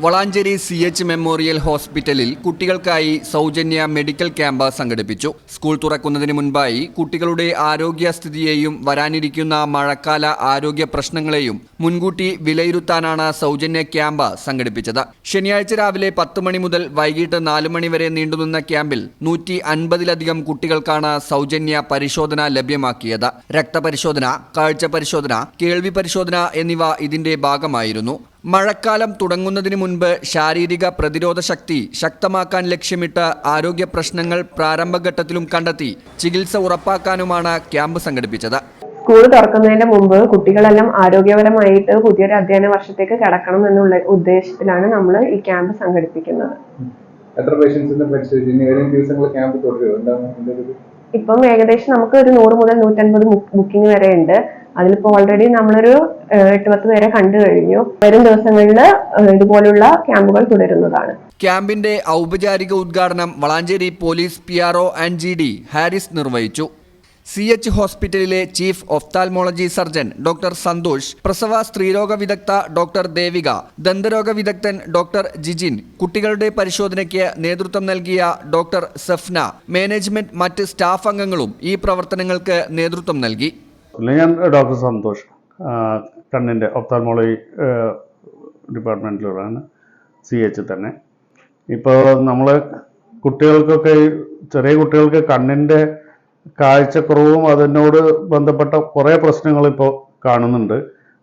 Valanchery CH memorial ഹോസ്പിറ്റലിൽ കുട്ടികൾക്കായി സൗജന്യ മെഡിക്കൽ ക്യാമ്പ് സംഘടിപ്പിച്ചു. സ്കൂൾ തുറക്കുന്നതിന് മുൻപായി കുട്ടികളുടെ ആരോഗ്യസ്ഥിതിയെയും വരാനിരിക്കുന്ന മഴക്കാല ആരോഗ്യ പ്രശ്നങ്ങളെയും മുൻകൂട്ടി വിലയിരുത്താനാണ് സൗജന്യ ക്യാമ്പ് സംഘടിപ്പിച്ചത്. ശനിയാഴ്ച രാവിലെ 10 മണി മുതൽ വൈകിട്ട് 4 മണി വരെ നീണ്ടുനിന്ന ക്യാമ്പിൽ 150-ലധികം കുട്ടികൾക്കാണ് സൗജന്യ പരിശോധന ലഭ്യമാക്കിയത്. രക്തപരിശോധന, കാഴ്ച പരിശോധന, കേൾവി പരിശോധന എന്നിവ ഇതിന്റെ ഭാഗമായിരുന്നു. മഴക്കാലം തുടങ്ങുന്നതിന് മുൻപ് ശാരീരിക പ്രതിരോധ ശക്തി ശക്തമാക്കാൻ ലക്ഷ്യമിട്ട് ആരോഗ്യ പ്രശ്നങ്ങൾ പ്രാരംഭഘട്ടത്തിലും കണ്ടെത്തി ചികിത്സ ഉറപ്പാക്കാനുമാണ് ക്യാമ്പ് സംഘടിപ്പിച്ചത്. സ്കൂൾ തുറക്കുന്നതിന് മുമ്പ് കുട്ടികളെല്ലാം ആരോഗ്യപരമായിട്ട് പുതിയൊരു അധ്യയന വർഷത്തേക്ക് കടക്കണം എന്നുള്ള ഉദ്ദേശത്തിലാണ് നമ്മൾ ഈ ക്യാമ്പ് സംഘടിപ്പിക്കുന്നത്. ഇപ്പം ഏകദേശം നമുക്ക് ഒരു 100 മുതൽ 150 ബുക്കിംഗ് വരെ ഉണ്ട്. അതിലിപ്പോ ഓൾറെഡി നമ്മളൊരു 8-10 പേരെ കണ്ടു കഴിഞ്ഞു. വരും ദിവസങ്ങളിൽ ഇതുപോലുള്ള ക്യാമ്പുകൾ തുടരുന്നതാണ്. ക്യാമ്പിന്റെ ഔപചാരിക ഉദ്ഘാടനം Valanchery police PRO and GD Haris നിർവഹിച്ചു. CH ഹോസ്പിറ്റലിലെ chief ophthalmology surgeon doctor Santhosh, പ്രസവ സ്ത്രീരോഗ വിദഗ്ധ ഡോക്ടർ ദേവിക, ദന്തരോഗ വിദഗ്ധൻ ഡോക്ടർ ജിജിൻ, കുട്ടികളുടെ പരിശോധനയ്ക്ക് നേതൃത്വം നൽകിയ ഡോക്ടർ സഫ്ന, മാനേജ്മെന്റ്, മറ്റ് സ്റ്റാഫ് അംഗങ്ങളും ഈ പ്രവർത്തനങ്ങൾക്ക് നേതൃത്വം നൽകി. ഞാൻ ഡോക്ടർ സന്തോഷ്, കണ്ണിൻ്റെ ഒഫ്താൽമോളജി ഡിപ്പാർട്ട്മെൻറ്റിലാണ്, CH തന്നെ. ഇപ്പോൾ നമ്മൾ കുട്ടികൾക്കൊക്കെ, ചെറിയ കുട്ടികൾക്ക് കണ്ണിൻ്റെ കാഴ്ചക്കുറവും അതിനോട് ബന്ധപ്പെട്ട കുറേ പ്രശ്നങ്ങൾ ഇപ്പോൾ കാണുന്നുണ്ട്.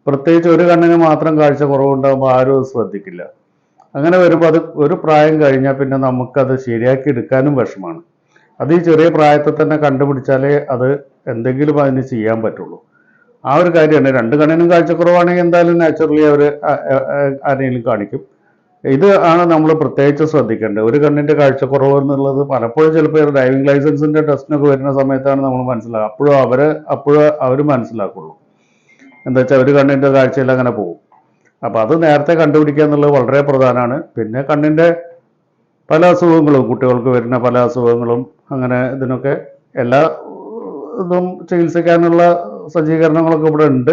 പ്രത്യേകിച്ച് ഒരു കണ്ണിന് മാത്രം കാഴ്ചക്കുറവുണ്ടാകുമ്പോൾ ആരും ശ്രദ്ധിക്കില്ല. അങ്ങനെ വരുമ്പോൾ അത് ഒരു പ്രായം കഴിഞ്ഞാൽ പിന്നെ നമുക്കത് ശരിയാക്കി എടുക്കാനും വിഷമമാണ്. അത് ഈ ചെറിയ പ്രായത്തിൽ തന്നെ കണ്ടുപിടിച്ചാലേ അത് എന്തെങ്കിലും അതിന് ചെയ്യാൻ പറ്റുള്ളൂ. ആ ഒരു കാര്യമാണ്. 2 കണ്ണിനും കാഴ്ചക്കുറവാണെങ്കിൽ എന്തായാലും നാച്ചുറലി അവർ ആരെങ്കിലും കാണിക്കും. ഇത് ആണ് നമ്മൾ പ്രത്യേകിച്ച് ശ്രദ്ധിക്കേണ്ടത്. ഒരു കണ്ണിൻ്റെ കാഴ്ചക്കുറവ് എന്നുള്ളത് പലപ്പോഴും ചിലപ്പോൾ ഡ്രൈവിംഗ് ലൈസൻസിൻ്റെ ടെസ്റ്റിനൊക്കെ വരുന്ന സമയത്താണ് നമ്മൾ മനസ്സിലാക്കുക. അപ്പോഴും അവർ മനസ്സിലാക്കുള്ളൂ. എന്താ വെച്ചാൽ ഒരു കണ്ണിൻ്റെ കാഴ്ചയിൽ അങ്ങനെ പോകും. അപ്പോൾ അത് നേരത്തെ കണ്ടുപിടിക്കുക എന്നുള്ളത് വളരെ പ്രധാനമാണ്. പിന്നെ കണ്ണിൻ്റെ പല അസുഖങ്ങളും, കുട്ടികൾക്ക് വരുന്ന പല അസുഖങ്ങളും, അങ്ങനെ ഇതിനൊക്കെ എല്ലാ ഇതും ചികിത്സിക്കാനുള്ള സജ്ജീകരണങ്ങളൊക്കെ ഇവിടെ ഉണ്ട്.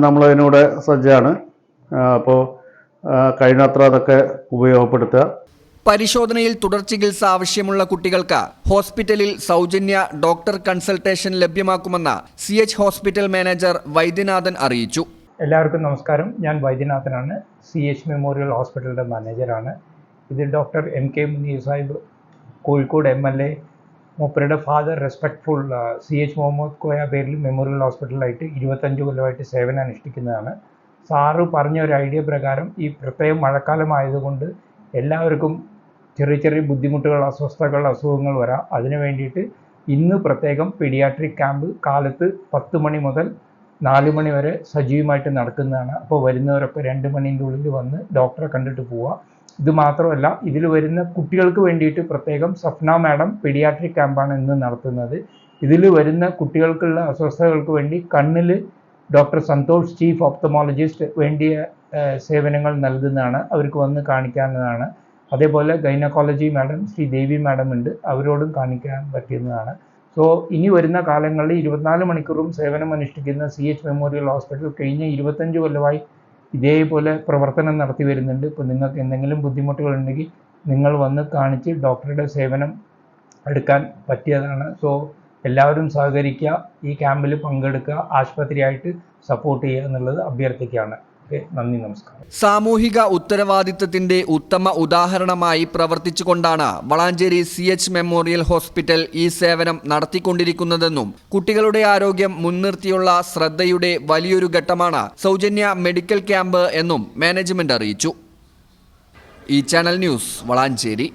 നമ്മളതിനൂടെ സജ്ജമാണ്. അപ്പോൾ കഴിയുന്നത്ര അതൊക്കെ ഉപയോഗപ്പെടുത്തുക. പരിശോധനയിൽ തുടർ ചികിത്സ ആവശ്യമുള്ള കുട്ടികൾക്ക് ഹോസ്പിറ്റലിൽ സൗജന്യ ഡോക്ടർ കൺസൾട്ടേഷൻ ലഭ്യമാക്കുമെന്ന് CH ഹോസ്പിറ്റൽ മാനേജർ വൈദ്യനാഥൻ അറിയിച്ചു. എല്ലാവർക്കും നമസ്കാരം. ഞാൻ വൈദ്യനാഥനാണ്, CH മെമ്മോറിയൽ ഹോസ്പിറ്റലിൻ്റെ മാനേജറാണ്. ഇത് doctor MK Muneer Sahib, Kozhikode MLA, മൂപ്പരുടെ father respectful CH Muhammad Koya പേരിൽ മെമ്മോറിയൽ ഹോസ്പിറ്റലായിട്ട് 25 കൊല്ലമായിട്ട് സേവനം അനുഷ്ഠിക്കുന്നതാണ്. സാറ് പറഞ്ഞ ഒരു ഐഡിയ പ്രകാരം ഈ പ്രത്യേകം മഴക്കാലമായതുകൊണ്ട് എല്ലാവർക്കും ചെറിയ ചെറിയ ബുദ്ധിമുട്ടുകൾ, അസ്വസ്ഥതകൾ, അസുഖങ്ങൾ വരാം. അതിനു വേണ്ടിയിട്ട് ഇന്ന് പ്രത്യേകം പീഡിയാട്രിക് ക്യാമ്പ് കാലത്ത് 10 മണി മുതൽ 4 മണി വരെ സജീവമായിട്ട് നടക്കുന്നതാണ്. അപ്പോൾ വരുന്നവരൊക്കെ 2 മണീൻ്റെ ഉള്ളിൽ വന്ന് ഡോക്ടറെ കണ്ടിട്ട് പോവുക. ഇത് മാത്രമല്ല, ഇതിൽ വരുന്ന കുട്ടികൾക്ക് വേണ്ടിയിട്ട് പ്രത്യേകം സഫ്ന മാഡം പീഡിയാട്രിക് ക്യാമ്പാണ് ഇന്ന് നടത്തുന്നത്. ഇതിൽ വരുന്ന കുട്ടികൾക്കുള്ള അസ്വസ്ഥതകൾക്ക് വേണ്ടി കണ്ണിൽ ഡോക്ടർ സന്തോഷ്, ചീഫ് ഓപ്തമോളജിസ്റ്റ്, വേണ്ടിയ സേവനങ്ങൾ നൽകുന്നതാണ്. അവർക്ക് വന്ന് കാണിക്കാവുന്നതാണ്. അതേപോലെ ഗൈനക്കോളജി മാഡം ശ്രീ ദേവി മാഡം ഉണ്ട്, അവരോടും കാണിക്കാൻ പറ്റുന്നതാണ്. സോ ഇനി വരുന്ന കാലങ്ങളിൽ 24 മണിക്കൂറും സേവനം അനുഷ്ഠിക്കുന്ന CH മെമ്മോറിയൽ ഹോസ്പിറ്റൽ കഴിഞ്ഞ 25 കൊല്ലമായി ഇതേപോലെ പ്രവർത്തനം നടത്തി വരുന്നുണ്ട്. ഇപ്പോൾ നിങ്ങൾക്ക് എന്തെങ്കിലും ബുദ്ധിമുട്ടുകളുണ്ടെങ്കിൽ നിങ്ങൾ വന്ന് കാണിച്ച് ഡോക്ടറുടെ സേവനം എടുക്കാൻ പറ്റിയതാണ്. സോ എല്ലാവരും സഹകരിക്കുക, ഈ ക്യാമ്പിൽ പങ്കെടുക്കുക, ആശുപത്രിയായിട്ട് സപ്പോർട്ട് ചെയ്യുക എന്നുള്ളത് അഭ്യർത്ഥിക്കുകയാണ്. നന്ദി, നമസ്കാരം. സാമൂഹിക ഉത്തരവാദിത്തത്തിന്റെ ഉത്തമ ഉദാഹരണമായി പ്രവർത്തിച്ചുകൊണ്ടാണ് വളാഞ്ചേരി CH മെമ്മോറിയൽ ഹോസ്പിറ്റൽ ഈ സേവനം നടത്തിക്കൊണ്ടിരിക്കുന്നതെന്നും കുട്ടികളുടെ ആരോഗ്യം മുൻനിർത്തിയുള്ള ശ്രദ്ധയുടെ വലിയൊരു ഘട്ടമാണ് സൗജന്യ മെഡിക്കൽ ക്യാമ്പ് എന്നും മാനേജ്മെന്റ് അറിയിച്ചു. ഈ ചാനൽ ന്യൂസ്, വളാഞ്ചേരി.